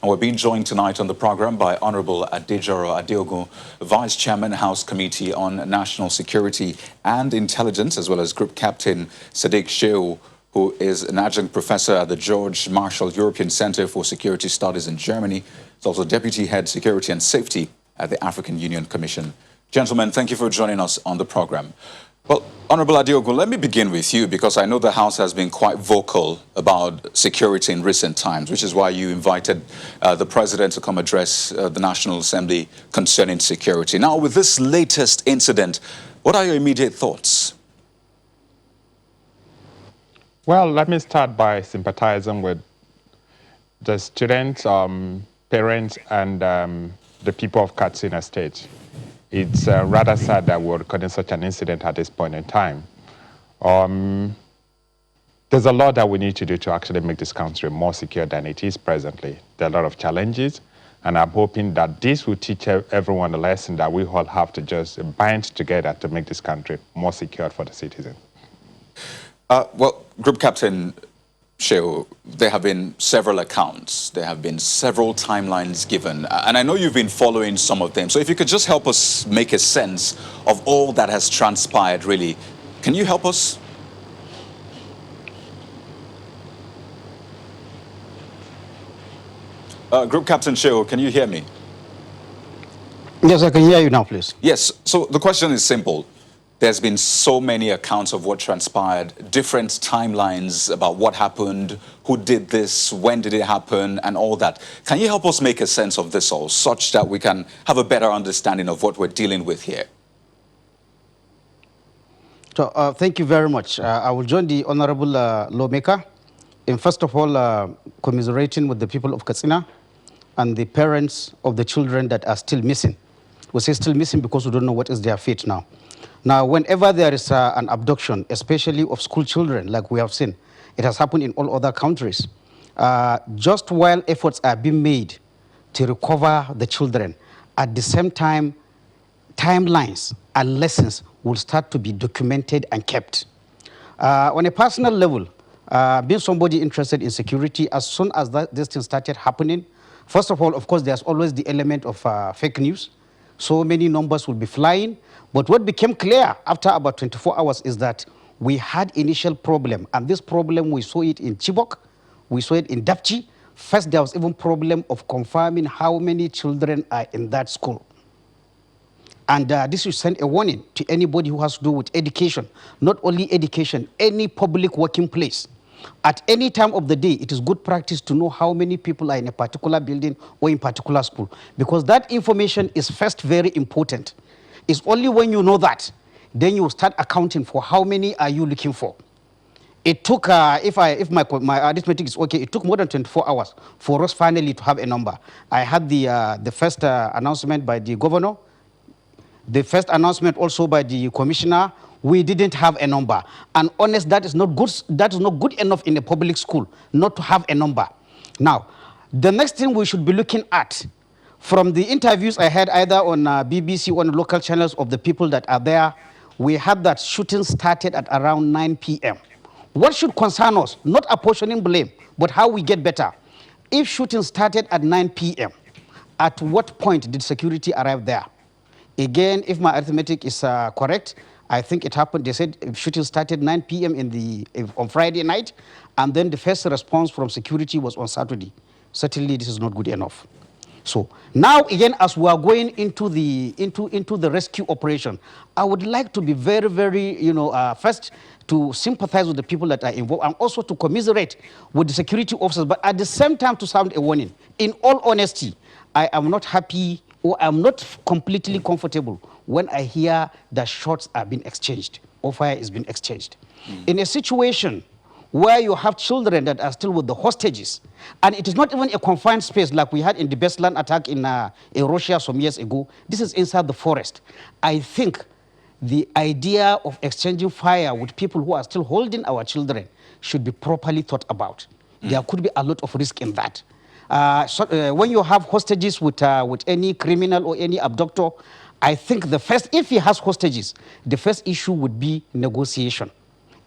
And we're being joined tonight on the program by Honorable Adejoro Adeogun, Vice Chairman, House Committee on National Security and Intelligence, as well as Group Captain Sadiq Shehu, who is an adjunct professor at the George Marshall European Center for Security Studies in Germany. He's also Deputy Head Security and Safety at the African Union Commission. Gentlemen, thank you for joining us on the program. Well, Honorable Adeogun, let me begin with you, because I know the House has been quite vocal about security in recent times, which is why you invited the President to come address the National Assembly concerning security. Now, with this latest incident, what are your immediate thoughts? Well, let me start by sympathizing with the students, parents, and the people of Katsina State. It's rather sad that we're recording such an incident at this point in time. There's a lot that we need to do to actually make this country more secure than it is presently. There are a lot of challenges, and I'm hoping that this will teach everyone a lesson that we all have to just bind together to make this country more secure for the citizens. Well, Group Captain Shehu, there have been several accounts, there have been several timelines given, and I know you've been following some of them. So if you could just help us make a sense of all that has transpired, really. Can you help us? Group Captain Shehu, can you hear me? Yes, I can hear you now, please. Yes, so the question is simple. There's been so many accounts of what transpired, different timelines about what happened, who did this, when did it happen, and all that. Can you help us make a sense of this all, such that we can have a better understanding of what we're dealing with here? So, thank you very much. I will join the Honorable Lawmaker in, first of all, commiserating with the people of Katsina and the parents of the children that are still missing. We say still missing because we don't know what is their fate now. Now, whenever there is an abduction, especially of school children, like we have seen, it has happened in all other countries. Just while efforts are being made to recover the children, at the same time, timelines and lessons will start to be documented and kept. On a personal level, being somebody interested in security, as soon as this thing started happening, first of all, of course, there's always the element of fake news. So many numbers will be flying. But what became clear after about 24 hours is that we had initial problem. And this problem, we saw it in Chibok, we saw it in Dapchi. First, there was even problem of confirming how many children are in that school. And this will send a warning to anybody who has to do with education. Not only education, any public working place. At any time of the day, it is good practice to know how many people are in a particular building or in particular school. Because that information is first very important. It's only when you know that, then you start accounting for how many are you looking for. It took, if my arithmetic is okay, it took more than 24 hours for us finally to have a number. I had the first announcement by the governor, the first announcement also by the commissioner. We didn't have a number. And honest, that is not good. That is not good enough in a public school not to have a number. Now, the next thing we should be looking at, from the interviews I had either on BBC or on local channels of the people that are there, we had that shooting started at around 9 p.m. What should concern us? Not apportioning blame, but how we get better. If shooting started at 9 p.m., at what point did security arrive there? Again, if my arithmetic is correct, I think it happened, they said shooting started 9 p.m. on Friday night, and then the first response from security was on Saturday. Certainly, this is not good enough. So now again, as we are going into the rescue operation, I would like to be very, very, first to sympathize with the people that are involved and also to commiserate with the security officers, but at the same time to sound a warning. In all honesty, I am not happy or I'm not completely comfortable when I hear that shots are being exchanged or fire is being exchanged. In a situation where you have children that are still with the hostages, and it is not even a confined space like we had in the Bestland attack in Russia some years ago. This is inside the forest. I think the idea of exchanging fire with people who are still holding our children should be properly thought about. There could be a lot of risk in that. When you have hostages with any criminal or any abductor, I think if he has hostages, the first issue would be negotiation.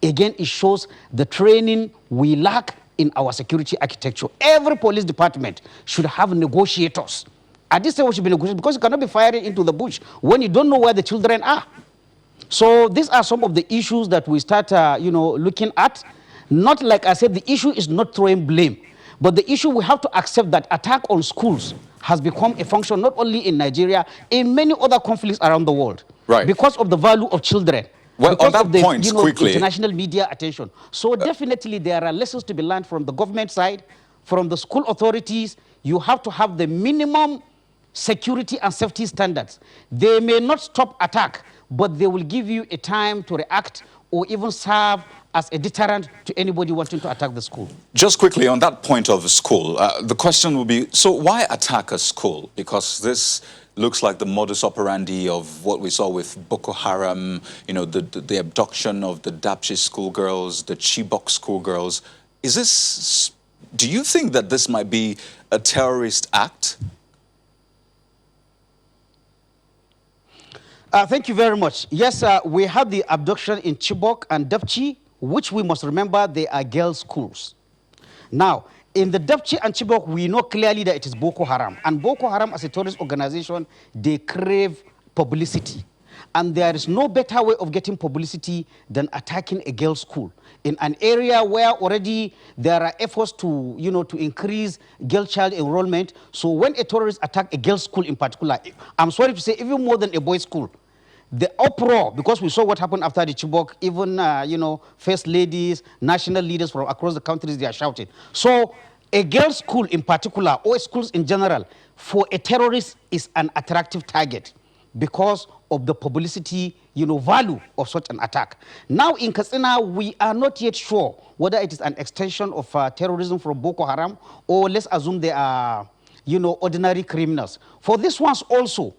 Again, it shows the training we lack in our security architecture. Every police department should have negotiators. At this time, we should be negotiating because you cannot be firing into the bush when you don't know where the children are. So these are some of the issues that we start, looking at. Not like I said, the issue is not throwing blame, but the issue we have to accept that attack on schools has become a function not only in Nigeria, in many other conflicts around the world. Right. Because of the value of children. Well, because on that of the, point, quickly, international media attention. So definitely there are lessons to be learned from the government side, from the school authorities. You have to have the minimum security and safety standards. They may not stop attack, but they will give you a time to react or even serve as a deterrent to anybody wanting to attack the school. Just quickly on that point of school, the question will be, so why attack a school? Because this looks like the modus operandi of what we saw with Boko Haram, the abduction of the Dapchi schoolgirls, the Chibok schoolgirls. Do you think that this might be a terrorist act? Thank you very much. Yes, we had the abduction in Chibok and Dapchi, which we must remember they are girls' schools. Now, in the Dapchi and Chibok, we know clearly that it is Boko Haram. And Boko Haram, as a terrorist organization, they crave publicity. And there is no better way of getting publicity than attacking a girls' school in an area where already there are efforts to, to increase girl child enrollment. So when a terrorist attacks a girls' school in particular, I'm sorry to say, even more than a boys' school, the uproar, because we saw what happened after the Chibok, even, first ladies, national leaders from across the countries, they are shouting. So a girls' school in particular, or schools in general, for a terrorist is an attractive target because of the publicity, value of such an attack. Now in Katsina, we are not yet sure whether it is an extension of terrorism from Boko Haram, or let's assume they are, ordinary criminals. For these ones also,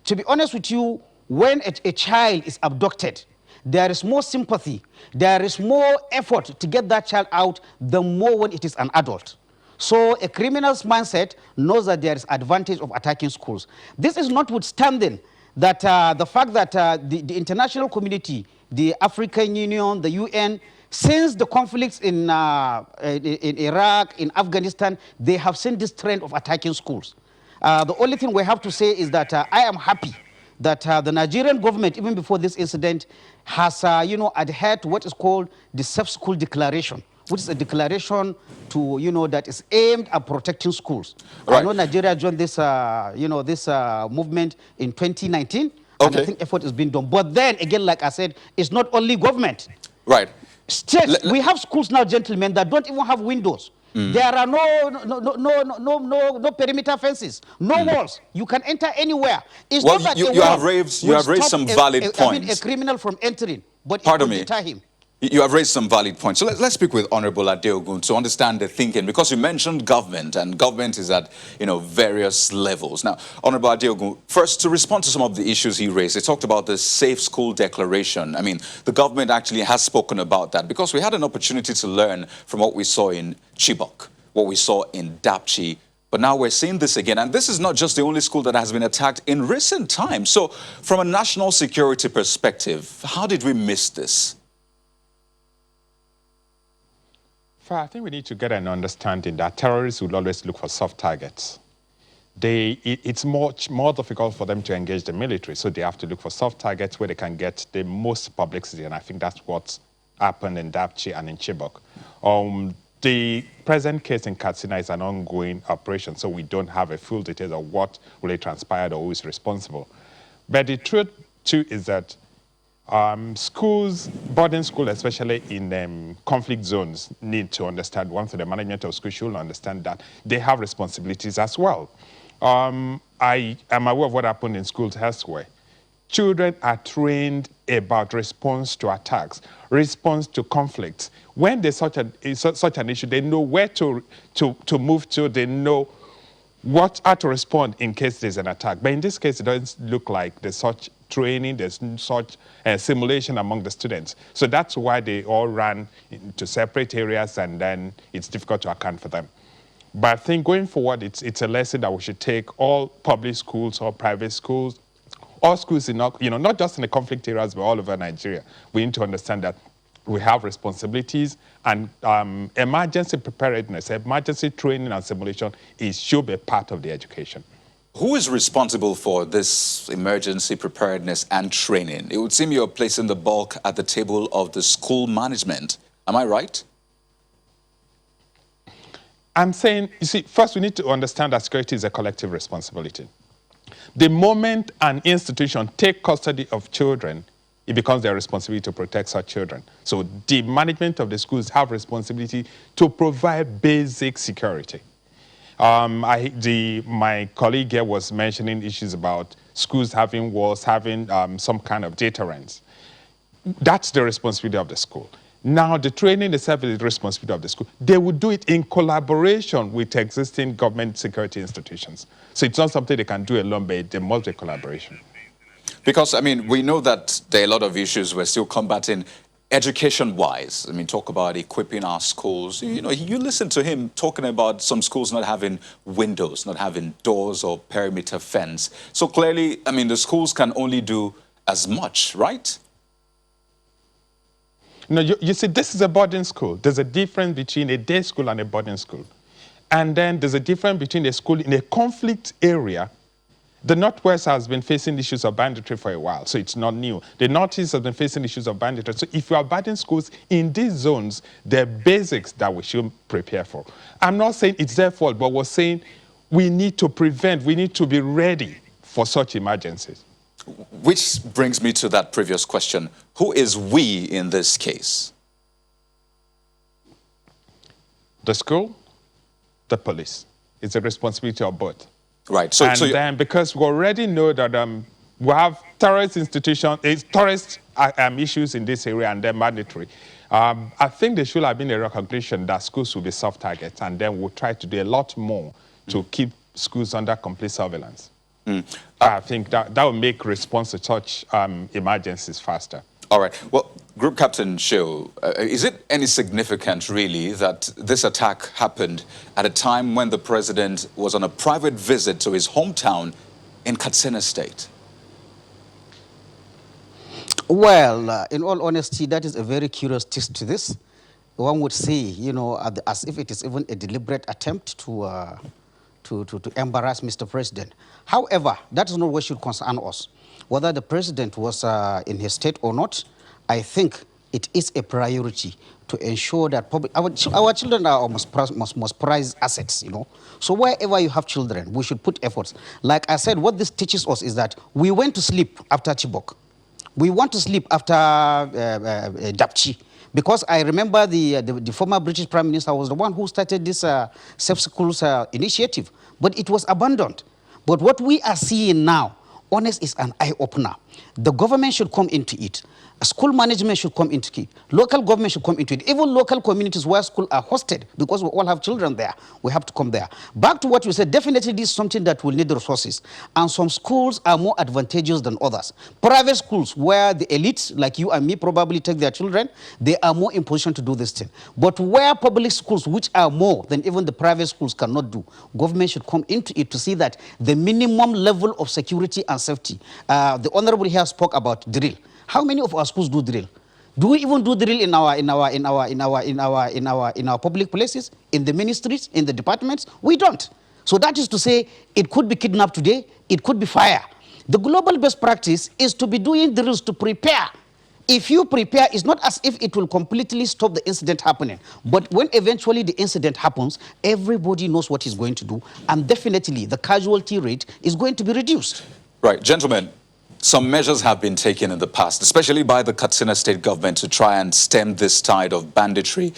to be honest with you, when a child is abducted, there is more sympathy, there is more effort to get that child out than more when it is an adult. So a criminal's mindset knows that there is advantage of attacking schools. This is notwithstanding that the fact that the international community, the African Union, the UN, since the conflicts in Iraq, in Afghanistan, they have seen this trend of attacking schools. The only thing we have to say is that I am happy that the Nigerian government, even before this incident, has adhered to what is called the Safe School Declaration, which is a declaration to, that is aimed at protecting schools. Right. I know Nigeria joined this, this movement in 2019, and I think effort is being done. But then, again, like I said, it's not only government. Right. States, we have schools now, gentlemen, that don't even have windows. There are no perimeter fences, no walls. You can enter anywhere. It's not that you have raised some valid points. A criminal from entering, but Pardon it will me. deter him. You have raised some valid points. So let's speak with Honorable Adeogun to understand the thinking, because you mentioned government, and government is at various levels. Now, Honorable Adeogun, first, to respond to some of the issues he raised, he talked about the Safe School Declaration. I mean, the government actually has spoken about that, because we had an opportunity to learn from what we saw in Chibok, what we saw in Dapchi, but now we're seeing this again. And this is not just the only school that has been attacked in recent times. So from a national security perspective, how did we miss this? I think we need to get an understanding that terrorists will always look for soft targets. It's much more difficult for them to engage the military, so they have to look for soft targets where they can get the most publicity, and I think that's what's happened in Dapchi and in Chibok. The present case in Katsina is an ongoing operation, so we don't have a full details of what really transpired or who is responsible. But the truth, too, is that schools, boarding school, especially in conflict zones, need to understand, once the management of school should understand that they have responsibilities as well. I am aware of what happened in schools elsewhere. Children are trained about response to attacks, response to conflicts. When there's such an issue, they know where to move to, they know how to respond in case there's an attack. But in this case, it doesn't look like there's such training, there's such simulation among the students. So that's why they all ran into separate areas, and then it's difficult to account for them. But I think going forward, it's a lesson that we should take all public schools, all private schools, all schools, not just in the conflict areas, but all over Nigeria. We need to understand that we have responsibilities, and emergency preparedness, emergency training and simulation should be part of the education. Who is responsible for this emergency preparedness and training? It would seem you're placing the bulk at the table of the school management. Am I right? I'm saying, you see, first we need to understand that security is a collective responsibility. The moment an institution takes custody of children, it becomes their responsibility to protect such children. So the management of the schools have responsibility to provide basic security. My colleague here was mentioning issues about schools having walls, having some kind of deterrence. That's the responsibility of the school. Now, the training itself is the responsibility of the school. They would do it in collaboration with existing government security institutions. So it's not something they can do alone, but there must be collaboration. Because, I mean, we know that there are a lot of issues we're still combating education-wise. I mean, talk about equipping our schools. You know, you listen to him talking about some schools not having windows, not having doors or perimeter fence. So clearly, I mean, the schools can only do as much, right? No, you see, this is a boarding school. There's a difference between a day school and a boarding school. And then there's a difference between a school in a conflict area. The Northwest has been facing issues of banditry for a while, so it's not new. The Northeast has been facing issues of banditry. So if you are boarding schools in these zones, there are basics that we should prepare for. I'm not saying it's their fault, but we're saying we need to prevent, we need to be ready for such emergencies. Which brings me to that previous question. Who is we in this case? The school, the police. It's a responsibility of both. Right. Then because we already know that we have terrorist institutions, terrorist issues in this area, and they're mandatory. I think there should have been a recognition that schools will be soft targets, and then we'll try to do a lot more to keep schools under complete surveillance. I think that will make response to such emergencies faster. All right. Well, Group Captain Sheo, is it any significant, really, that this attack happened at a time when the president was on a private visit to his hometown in Katsina State? Well, in all honesty, that is a very curious twist to this. One would say, you know, as if it is even a deliberate attempt to embarrass Mr. President. However, that is not what should concern us. Whether the president was in his state or not, I think it is a priority to ensure that our children are our most prized assets, you know. So wherever you have children, we should put efforts. Like I said, what this teaches us is that we went to sleep after Chibok. We want to sleep after Dapchi. Because I remember the former British Prime Minister was the one who started this safe schools initiative, but it was abandoned. But what we are seeing now, honest, is an eye-opener. The government should come into it. School management should come into it. Local government should come into it. Even local communities where schools are hosted, because we all have children there, we have to come there. Back to what you said, definitely this is something that will need resources. And some schools are more advantageous than others. Private schools, where the elites, like you and me, probably take their children, they are more in position to do this thing. But where public schools, which are more than even the private schools, cannot do, government should come into it to see that the minimum level of security and safety. The Honorable here spoke about drill. How many of our schools do drill? Do we even do drill in our public places, in the ministries, in the departments? We don't. So that is to say, it could be kidnapped today, it could be fire. The global best practice is to be doing drills to prepare. If you prepare, it's not as if it will completely stop the incident happening. But when eventually the incident happens, everybody knows what he's going to do, and definitely the casualty rate is going to be reduced. Right, gentlemen. Some measures have been taken in the past, especially by the Katsina state government, to try and stem this tide of banditry.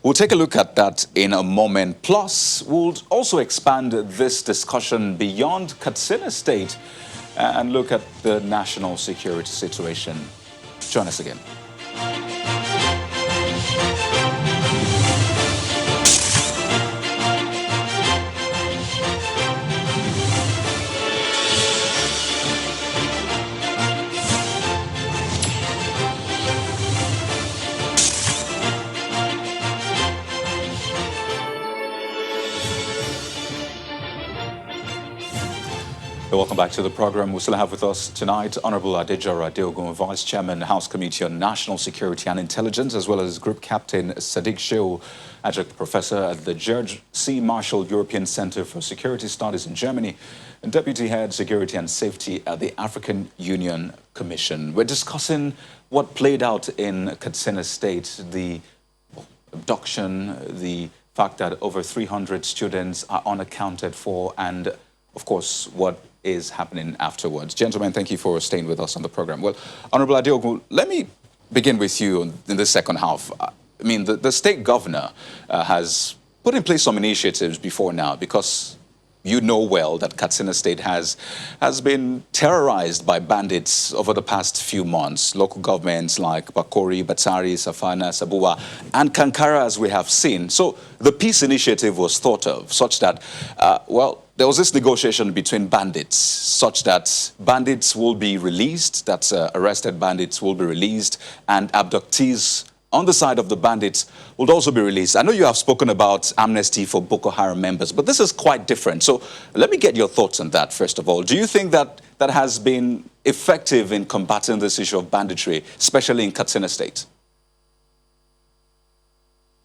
We'll take a look at that in a moment. Plus, we'll also expand this discussion beyond Katsina state and look at the national security situation. Join us again. Welcome back to the program. We still have with us tonight Honorable Adejaro Adeogun, Vice Chairman, House Committee on National Security and Intelligence, as well as Group Captain Sadiq Shehu, Adjunct Professor at the George C. Marshall European Center for Security Studies in Germany, and Deputy Head Security and Safety at the African Union Commission. We're discussing what played out in Katsina State, the abduction, the fact that over 300 students are unaccounted for, and of course, what is happening afterwards. Gentlemen, thank you for staying with us on the program. Well, Honorable Adeogun, let me begin with you in the second half. I mean, the state governor has put in place some initiatives before now, because you know well that Katsina State has been terrorized by bandits over the past few months. Local governments like Bakori, Batari, Safana, Sabuwa, and KANKARA, as we have seen. So the peace initiative was thought of such that, well, there was this negotiation between bandits such that bandits will be released, that arrested bandits will be released, and abductees on the side of the bandits will also be released. I know you have spoken about amnesty for Boko Haram members, but this is quite different. So let me get your thoughts on that, first of all. Do you think that that has been effective in combating this issue of banditry, especially in Katsina State?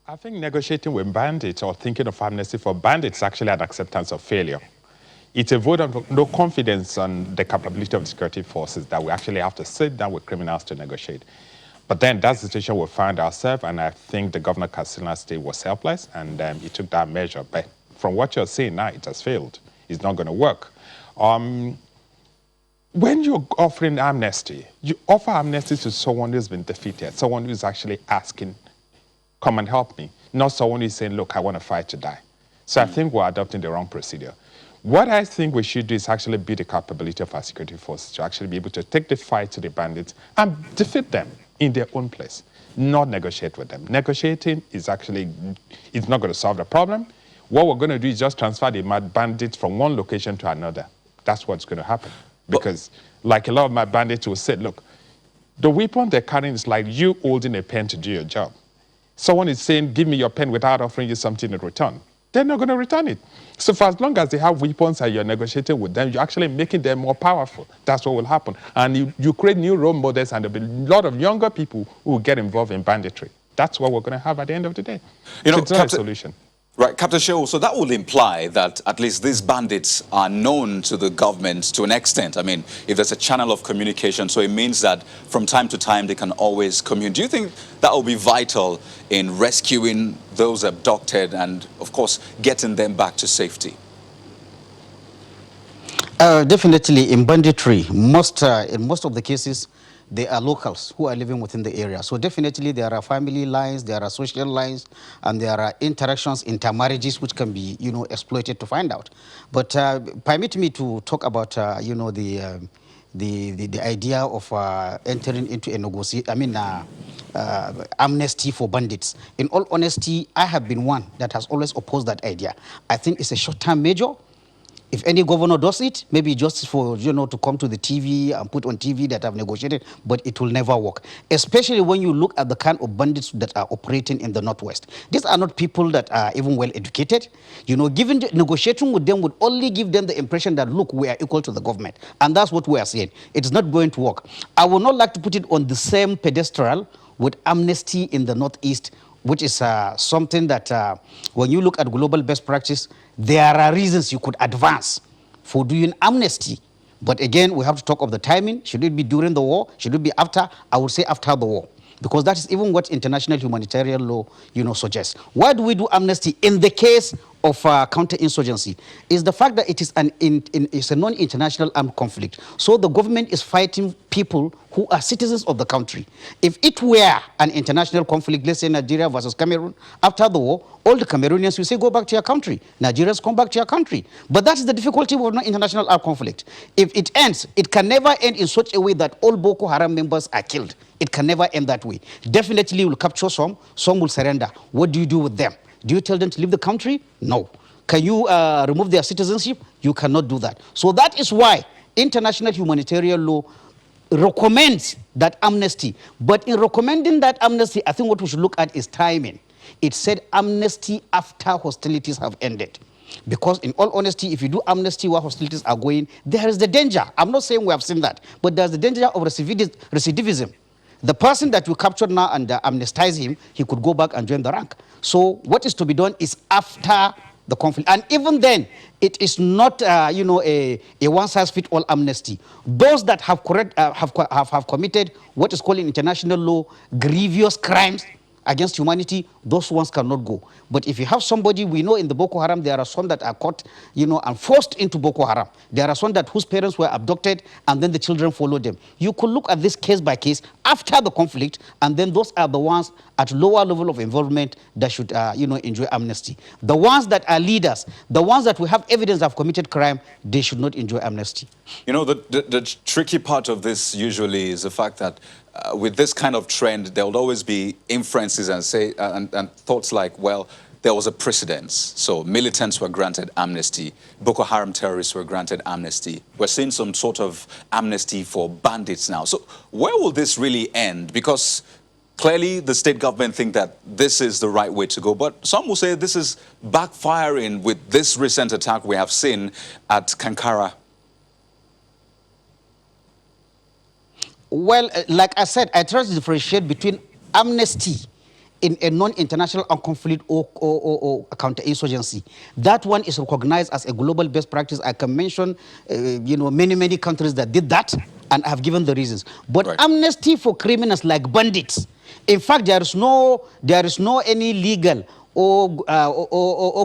I think negotiating with bandits or thinking of amnesty for bandits is actually an acceptance of failure. It's a vote of no confidence on the capability of the security forces that we actually have to sit down with criminals to negotiate. But then that's the situation we found ourselves, and I think the governor of Katsina State was helpless, and he took that measure. But from what you're saying now, it has failed. It's not going to work. When you're offering amnesty, you offer amnesty to someone who's been defeated, someone who's actually asking, come and help me, not someone who's saying, look, I want to fight to die. So I think we're adopting the wrong procedure. What I think we should do is actually build the capability of our security forces to actually be able to take the fight to the bandits and defeat them in their own place, not negotiate with them. Negotiating is actually, it's not going to solve the problem. What we're going to do is just transfer the mad bandits from one location to another. That's what's going to happen. Because like a lot of my bandits will say, look, the weapon they're carrying is like you holding a pen to do your job. Someone is saying, give me your pen without offering you something in return. They're not going to return it. So for as long as they have weapons and you're negotiating with them, you're actually making them more powerful. That's what will happen. And you create new role models, and there'll be a lot of younger people who will get involved in banditry. That's what we're going to have at the end of the day. You know, it's not a solution. Right, Captain Shehu, so that will imply that at least these bandits are known to the government to an extent. I mean, if there's a channel of communication, so it means that from time to time they can always communicate. Do you think that will be vital in rescuing those abducted and, of course, getting them back to safety? Definitely in banditry, in most of the cases, they are locals who are living within the area. So definitely there are family lines, there are social lines, and there are interactions, intermarriages, which can be, exploited to find out. But permit me to talk about, the idea of entering into a negotiation, amnesty for bandits. In all honesty, I have been one that has always opposed that idea. I think it's a short-term measure. If any governor does it, maybe just for, to come to the TV and put on TV that I've negotiated, but it will never work. Especially when you look at the kind of bandits that are operating in the Northwest. These are not people that are even well educated. Negotiating with them would only give them the impression that, look, we are equal to the government. And that's what we are saying. It's not going to work. I would not like to put it on the same pedestal with amnesty in the Northeast, which is something that when you look at global best practice, there are reasons you could advance for doing amnesty. But again, we have to talk of the timing. Should it be during the war? Should it be after? I would say after the war. Because that is even what international humanitarian law, suggests. Why do we do amnesty in the case of counterinsurgency? Is the fact that it is it's a non-international armed conflict. So the government is fighting people who are citizens of the country. If it were an international conflict, let's say Nigeria versus Cameroon, after the war, all the Cameroonians will say, go back to your country. Nigerians come back to your country. But that is the difficulty of non-international armed conflict. If it ends, it can never end in such a way that all Boko Haram members are killed. It can never end that way. Definitely will capture some will surrender. What do you do with them? Do you tell them to leave the country? No. Can you remove their citizenship? You cannot do that. So that is why international humanitarian law recommends that amnesty. But in recommending that amnesty, I think what we should look at is timing. It said amnesty after hostilities have ended. Because in all honesty, if you do amnesty while hostilities are going, there is the danger. I'm not saying we have seen that, but there's the danger of recidivism. The person that you captured now and amnestize him, he could go back and join the rank. So what is to be done is after the conflict. And even then, it is not, a one-size-fits-all amnesty. Those that have committed what is called in international law grievous crimes against humanity, those ones cannot go. But if you have somebody, we know in the Boko Haram, there are some that are caught, and forced into Boko Haram. There are some whose parents were abducted, and then the children followed them. You could look at this case by case after the conflict, and then those are the ones at lower level of involvement that should, enjoy amnesty. The ones that are leaders, the ones that we have evidence have committed crime, they should not enjoy amnesty. The tricky part of this usually is the fact that with this kind of trend, there will always be inferences and thoughts like, well, there was a precedence. So militants were granted amnesty. Boko Haram terrorists were granted amnesty. We're seeing some sort of amnesty for bandits now. So where will this really end? Because clearly the state government think that this is the right way to go. But some will say this is backfiring with this recent attack we have seen at KANKARA. Well, like I said, I try to differentiate between amnesty in a non-international armed conflict or counterinsurgency. That one is recognized as a global best practice. I can mention, many countries that did that and have given the reasons. But right. Amnesty for criminals like bandits, in fact, there is no any legal or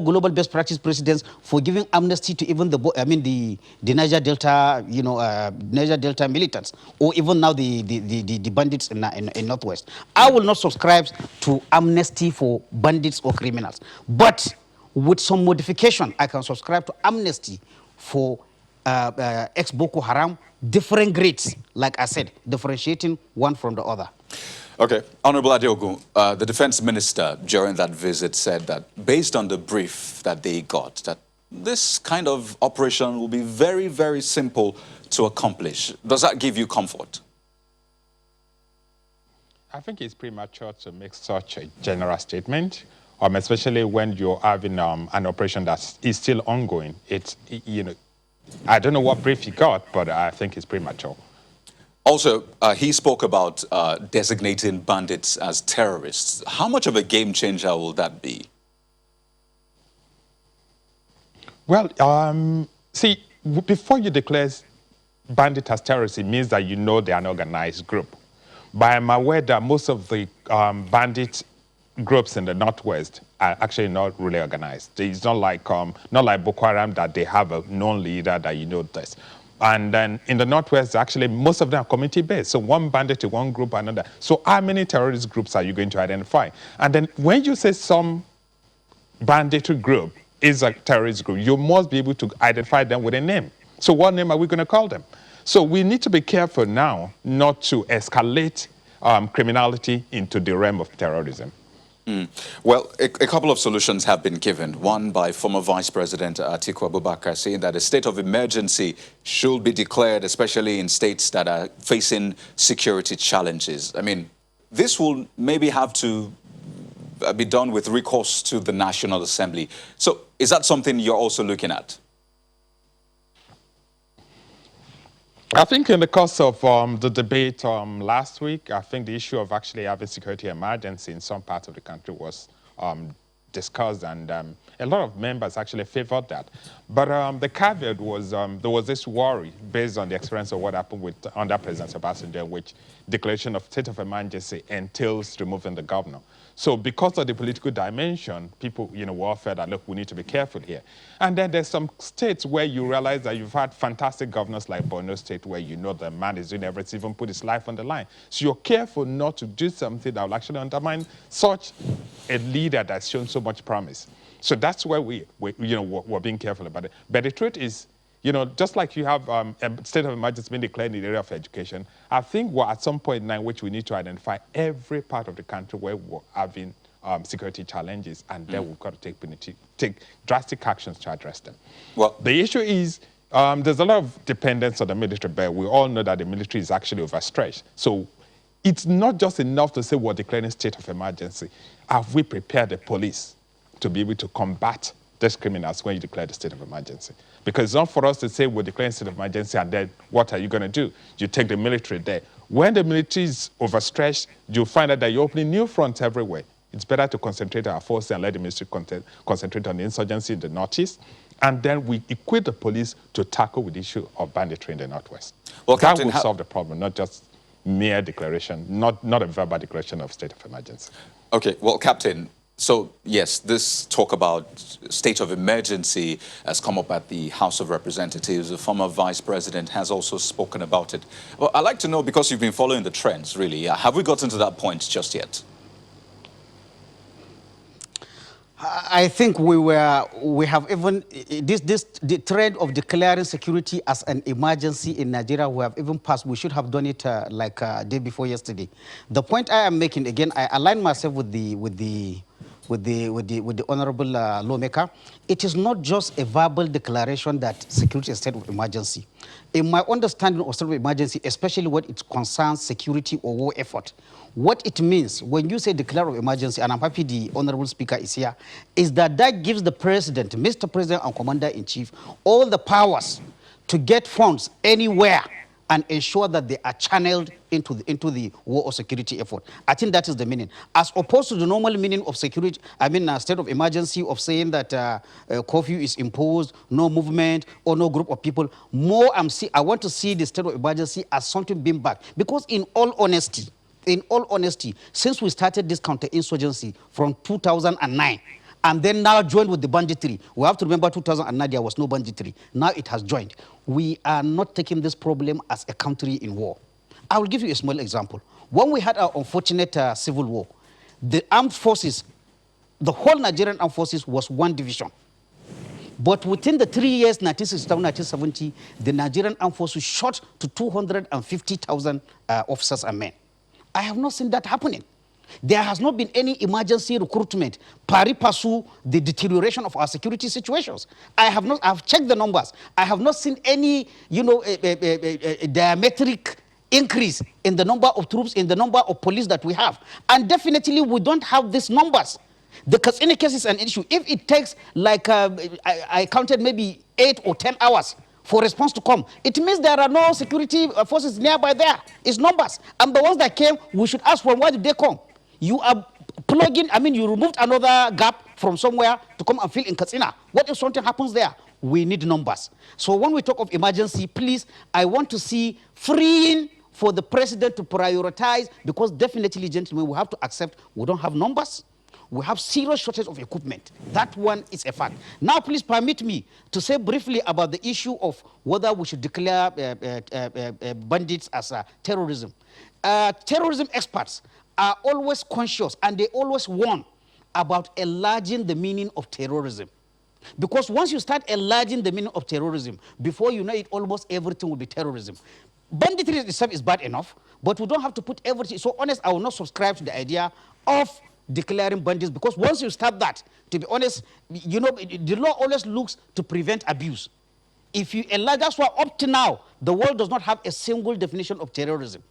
global best practice precedents for giving amnesty to even the Niger Delta, Niger Delta militants, or even now the bandits in Northwest. I will not subscribe to amnesty for bandits or criminals, but with some modification, I can subscribe to amnesty for ex-Boko Haram, different grades, like I said, differentiating one from the other. Okay. Honorable Adeogun, the defense minister during that visit said that based on the brief that they got, that this kind of operation will be very, very simple to accomplish. Does that give you comfort? I think it's premature to make such a general statement, especially when you're having an operation that is still ongoing. I don't know what brief he got, but I think it's premature. Also, he spoke about designating bandits as terrorists. How much of a game changer will that be? Well, see, before you declare bandit as terrorists, it means that you know they are an organized group. But I'm aware that most of the bandit groups in the Northwest are actually not really organized. It's not like Boko Haram that they have a known leader that you know this. And then in the Northwest, actually, most of them are community-based. So one bandit to one group, another. So how many terrorist groups are you going to identify? And then when you say some banditry group is a terrorist group, you must be able to identify them with a name. So what name are we going to call them? So we need to be careful now not to escalate criminality into the realm of terrorism. Well, a couple of solutions have been given. One by former Vice President Atiku Abubakar, saying that a state of emergency should be declared, especially in states that are facing security challenges. I mean, this will maybe have to be done with recourse to the National Assembly. So is that something you're also looking at? I think in the course of the debate last week, I think the issue of actually having security emergency in some parts of the country was discussed, and a lot of members actually favored that. But the caveat was there was this worry based on the experience of what happened under President Obasanjo, which declaration of state of emergency entails removing the governor. So because of the political dimension, people, were all felt that, look, we need to be careful here. And then there's some states where you realize that you've had fantastic governors like Borno State, where the man is doing everything, even put his life on the line. So you're careful not to do something that will actually undermine such a leader that's shown so much promise. So that's where we're being careful about it. But the truth is, just like you have a state of emergency being declared in the area of education, I think we're at some point now in which we need to identify every part of the country where we're having security challenges, and then we've got to take drastic actions to address them. Well, the issue is there's a lot of dependence on the military, but we all know that the military is actually overstretched. So it's not just enough to say we're declaring state of emergency. Have we prepared the police to be able to combat just criminals when you declare the state of emergency. Because it's not for us to say we're declaring state of emergency and then what are you going to do? You take the military there. When the military is overstretched, you'll find out that you're opening new fronts everywhere. It's better to concentrate our forces and let the military concentrate on the insurgency in the northeast. And then we equip the police to tackle with the issue of banditry in the northwest. Well, that Captain, will solve the problem, not just mere declaration, not a verbal declaration of state of emergency. Okay, well, Captain, so yes, this talk about state of emergency has come up at the House of Representatives. The former vice president has also spoken about it. Well, I'd like to know, because you've been following the trends, really, have we gotten to that point just yet? I think we have even, the trend of declaring security as an emergency in Nigeria, we have even passed. We should have done it like day before yesterday. The point I am making, again, I align myself with the honorable lawmaker. It is not just a verbal declaration that security is a state of emergency. In my understanding of state of emergency, especially when it concerns security or war effort, what it means when you say declare of emergency, and I'm happy the honorable speaker is here, is that gives the president, Mr. President and Commander-in-Chief, all the powers to get funds anywhere and ensure that they are channeled into the war or security effort. I think that is the meaning. As opposed to the normal meaning of security, state of emergency of saying that curfew is imposed, no movement or no group of people. I want to see the state of emergency as something being back. Because in all honesty, since we started this counterinsurgency from 2009, and then now joined with the banditry. We have to remember 2009, there was no banditry. Now it has joined. We are not taking this problem as a country in war. I will give you a small example. When we had our unfortunate civil war, the armed forces, the whole Nigerian armed forces was one division. But within the 3 years, 1967, 1970, the Nigerian armed forces shot to 250,000 officers and men. I have not seen that happening. There has not been any emergency recruitment pari passu the deterioration of our security situations. I've checked the numbers. I have not seen any, a diametric increase in the number of troops, in the number of police that we have. And definitely we don't have these numbers. The Katsina case is an issue. If it takes I counted maybe 8 or 10 hours for response to come, it means there are no security forces nearby there. It's numbers. And the ones that came, we should ask from where did they come? You are plugging, you removed another gap from somewhere to come and fill in Katsina. What if something happens there? We need numbers. So when we talk of emergency, please, I want to see freeing for the president to prioritize, because definitely, gentlemen, we have to accept we don't have numbers. We have serious shortage of equipment. That one is a fact. Now, please permit me to say briefly about the issue of whether we should declare bandits as terrorism. Terrorism experts are always conscious and they always warn about enlarging the meaning of terrorism. Because once you start enlarging the meaning of terrorism, before you know it, almost everything will be terrorism. Banditry itself is bad enough, but we don't have to put everything. So honest, I will not subscribe to the idea of declaring bandits, because once you start that, to be honest, the law always looks to prevent abuse. If you enlarge, that's why up to now, the world does not have a single definition of terrorism.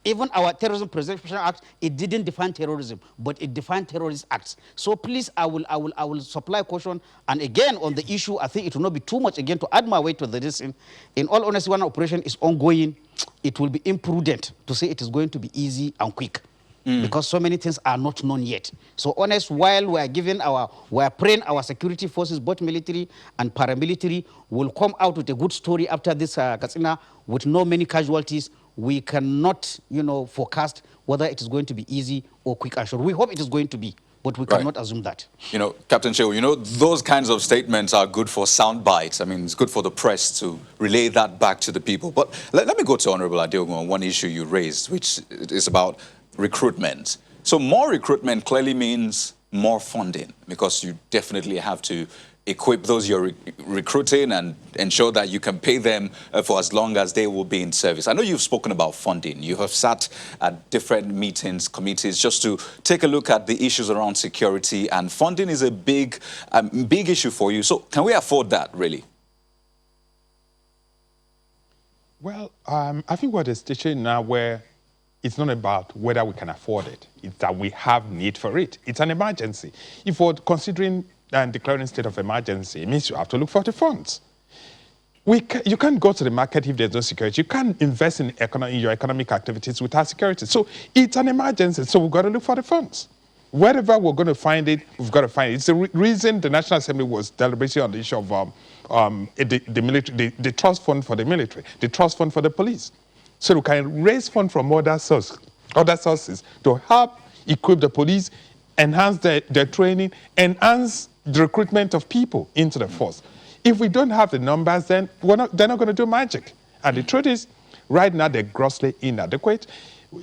Even our Terrorism Prevention Act, it didn't define terrorism, but it defined terrorist acts. So please, I will supply caution. And again, on the issue, I think it will not be too much again to add my weight to the decision. In all honesty, when operation is ongoing, it will be imprudent to say it is going to be easy and quick. Because so many things are not known yet. So honest, while we are praying our security forces, both military and paramilitary, will come out with a good story after this Katsina with no many casualties. We cannot, forecast whether it is going to be easy or quick and short. We hope it is going to be, but we cannot assume that. Captain Shehu, those kinds of statements are good for sound bites. It's good for the press to relay that back to the people. But let me go to Honorable Adeogun on one issue you raised, which is about recruitment. So more recruitment clearly means more funding, because you definitely have to equip those you're recruiting and ensure that you can pay them for as long as they will be in service. I know you've spoken about funding. You have sat at different meetings, committees, just to take a look at the issues around security, and funding is a big issue for you. So can we afford that, really? Well, I think we're at a station now where it's not about whether we can afford it. It's that we have need for it. It's an emergency. If we're considering and declaring state of emergency means you have to look for the funds. You can't go to the market if there's no security. You can't invest in your economic activities without security. So it's an emergency, so we've got to look for the funds. Wherever we're going to find it, we've got to find it. It's the reason the National Assembly was deliberating on the issue of the military, the trust fund for the military, the trust fund for the police. So we can raise funds from other sources to help equip the police, enhance their training, enhance the recruitment of people into the force. If we don't have the numbers, then they're not going to do magic. And the truth is, right now, they're grossly inadequate.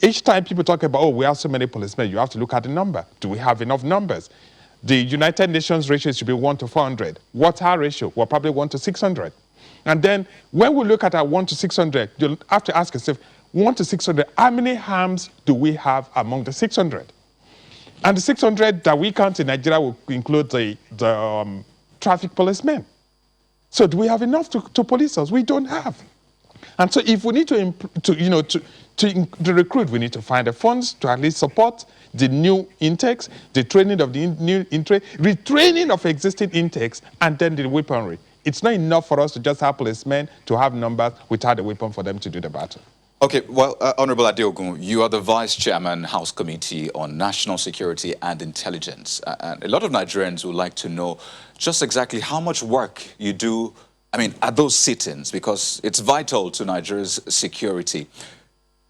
Each time people talk about, oh, we have so many policemen, you have to look at the number. Do we have enough numbers? The United Nations ratio should be 1 to 400. What's our ratio? We're probably 1 to 600. And then when we look at our 1 to 600, you'll have to ask yourself, 1 to 600, how many harms do we have among the 600? And the 600 that we count in Nigeria will include the traffic policemen. So do we have enough to police us? We don't have. And so if we need to recruit, we need to find the funds to at least support the new intakes, the training of the new intake, retraining of existing intakes, and then the weaponry. It's not enough for us to just have policemen to have numbers without a weapon for them to do the battle. Okay, well, Honorable Adeogun, you are the Vice Chairman, House Committee on National Security and Intelligence. And a lot of Nigerians would like to know just exactly how much work you do, I mean, at those sit-ins, because it's vital to Nigeria's security.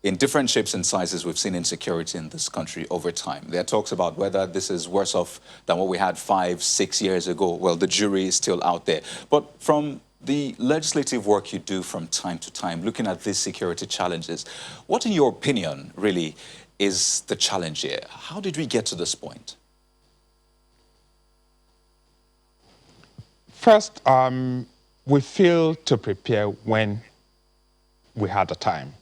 In different shapes and sizes, we've seen insecurity in this country over time. There are talks about whether this is worse off than what we had 5, 6 years ago. Well, the jury is still out there. But from the legislative work you do from time to time, looking at these security challenges, what in your opinion really is the challenge here? How did we get to this point? First, we failed to prepare when we had the time.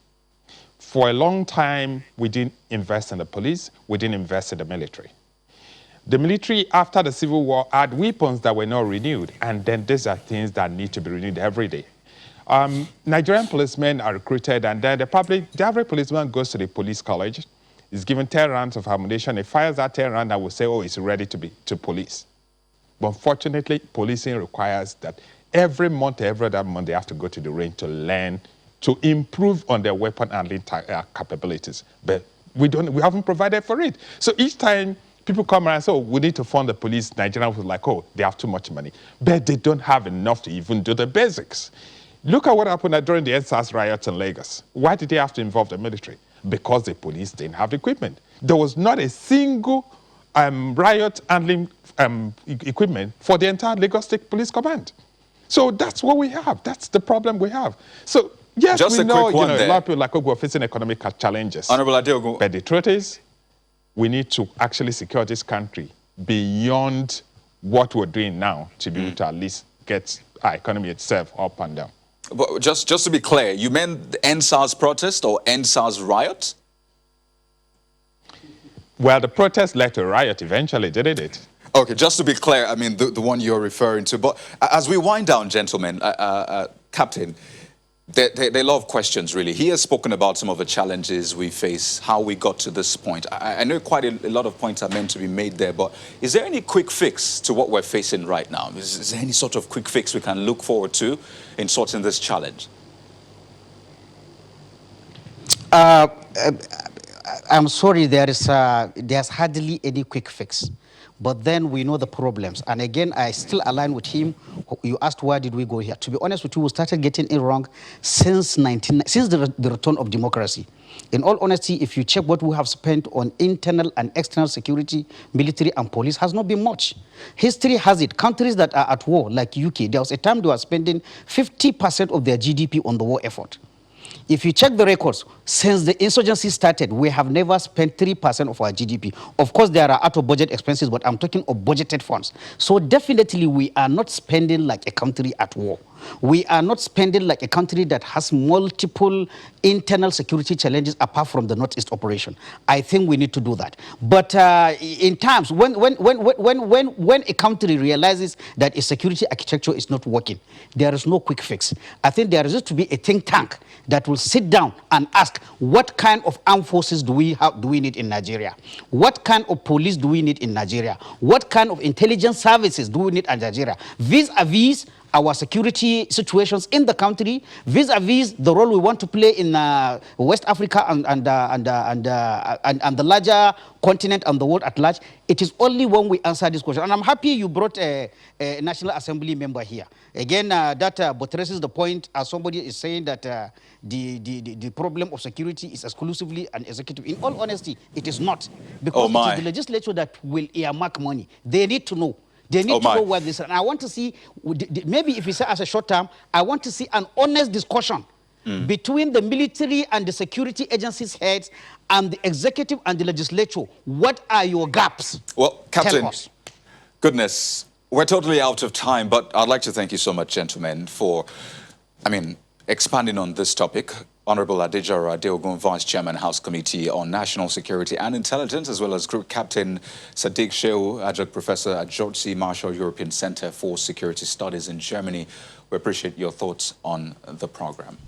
For a long time, we didn't invest in the police, we didn't invest in the military. The military, after the Civil War, had weapons that were not renewed, and then these are things that need to be renewed every day. Nigerian policemen are recruited, and then the average policeman goes to the police college, is given 10 rounds of ammunition, he fires that 10 rounds and will say, oh, it's ready to police. But unfortunately, policing requires that every month, every other month, they have to go to the range to learn, to improve on their weapon handling capabilities. But we haven't provided for it. So each time people come around and say, oh, we need to fund the police, Nigerians will like, oh, they have too much money. But they don't have enough to even do the basics. Look at what happened during the EndSARS riots in Lagos. Why did they have to involve the military? Because the police didn't have the equipment. There was not a single riot handling equipment for the entire Lagos State Police Command. So that's what we have. That's the problem we have. So yes, just we know, a lot of people like we're facing economic challenges. Honorable Adeogun. But the truth is, we need to actually secure this country beyond what we're doing now to be able to at least get our economy itself up and down. But just to be clear, you meant the EndSARS protest or EndSARS riot? Well, the protest led to a riot eventually, didn't it? Okay, just to be clear, I mean, the one you're referring to. But as we wind down, gentlemen, Captain, there are a lot of questions, really. He has spoken about some of the challenges we face, how we got to this point. I know quite a lot of points are meant to be made there, but is there any quick fix to what we're facing right now? Is there any sort of quick fix we can look forward to in sorting this challenge? I'm sorry, there's hardly any quick fix. But then we know the problems. And again, I still align with him. You asked, why did we go here? To be honest with you, we started getting it wrong since the return of democracy. In all honesty, if you check what we have spent on internal and external security, military and police, has not been much. History has it. Countries that are at war, like UK, there was a time they were spending 50% of their GDP on the war effort. If you check the records, since the insurgency started, we have never spent 3% of our GDP. Of course, there are out-of-budget expenses, but I'm talking of budgeted funds. So definitely, we are not spending like a country at war. We are not spending like a country that has multiple internal security challenges apart from the Northeast operation. I think we need to do that. But in times when a country realizes that its security architecture is not working, there is no quick fix. I think there is to be a think tank that will sit down and ask, what kind of armed forces do we need in Nigeria? What kind of police do we need in Nigeria? What kind of intelligence services do we need in Nigeria? Vis-a-vis our security situations in the country, vis-a-vis the role we want to play in West Africa and the larger continent and the world at large. It is only when we answer this question. And I'm happy you brought a National Assembly member here. Again, that buttresses the point, as somebody is saying, that the problem of security is exclusively an executive. In all honesty, it is not. Because it is the legislature that will earmark money. They need to know. They need to know where this is. And I want to see, maybe if we say as a short term, I want to see an honest discussion between the military and the security agencies heads and the executive and the legislature. What are your gaps? Well, Captain, goodness, we're totally out of time, but I'd like to thank you so much, gentlemen, for, expanding on this topic. Honorable Adejaro Adeogun, Vice Chairman, House Committee on National Security and Intelligence, as well as Group Captain Sadiq Shehu, Adjunct Professor at George C. Marshall European Center for Security Studies in Germany. We appreciate your thoughts on the program.